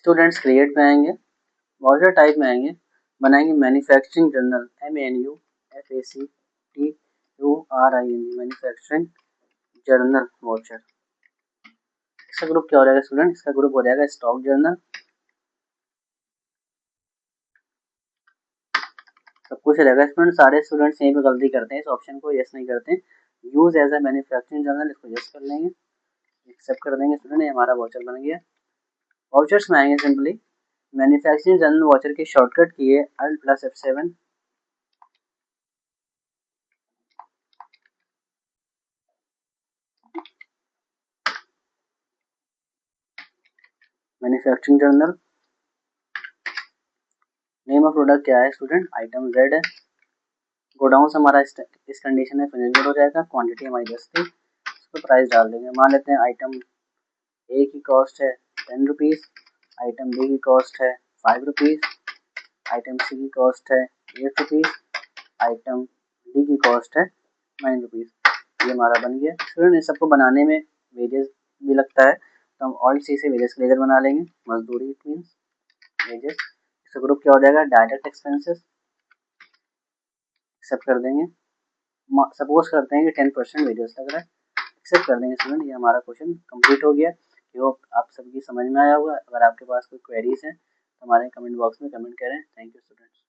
Students create में आएंगे, voucher type में आएंगे, बनाएंगे manufacturing journal MANUFACTURING manufacturing journal voucher. इसका ग्रुप क्या हो जाएगा स्टूडेंट? इसका ग्रुप हो जाएगा स्टॉक जर्नल। सब कुछ रहेगा स्टूडेंट। सारे स्टूडेंट्स यहीं पे गलती करते हैं, इस ऑप्शन को यस नहीं करते। Use as a manufacturing journal, इसको यस कर लेंगे, एक्सेप्ट कर देंगे स्टूडेंट। ये हमारा वाउचर बन गया। वाउचर्स में आएंगे सिंपली मैन्युफैक्चरिंग जर्नल वाउचर की शॉर्टकट की है Alt+F7। Manufacturing journal, name of product क्या है स्टूडेंट? आइटम Z है। गोडाउन से हमारा इस कंडीशन में फिनिश गुड हो जाएगा। क्वांटिटी हमारी 10 थी, इसको प्राइस डाल देंगे। मान लेते हैं आइटम ए की कॉस्ट है 10 रुपीज़, आइटम बी की कॉस्ट है 5 रुपीज़, आइटम सी की कॉस्ट है 8 रुपीज़, आइटम डी की कॉस्ट है 9 रुपीज़। ये हमारा बन गया स्टूडेंट। इस सबको बनाने में वेजेस भी लगता है, तो हम Alt C से वेजेस का लेजर बना लेंगे। मजदूरी इट मीन्स वेजेस। इसका ग्रुप क्या हो जाएगा? डायरेक्ट एक्सपेंसेस, एक्सेप्ट कर देंगे। सपोज करते हैं कि 10% वेजेस लग रहा है, एक्सेप्ट कर देंगे स्टूडेंट। ये हमारा क्वेश्चन कंप्लीट हो गया। आई होप आप सबकी समझ में आया होगा। अगर आपके पास कोई क्वेरीज हैं तो हमारे कमेंट बॉक्स में कमेंट करें। Thank you students.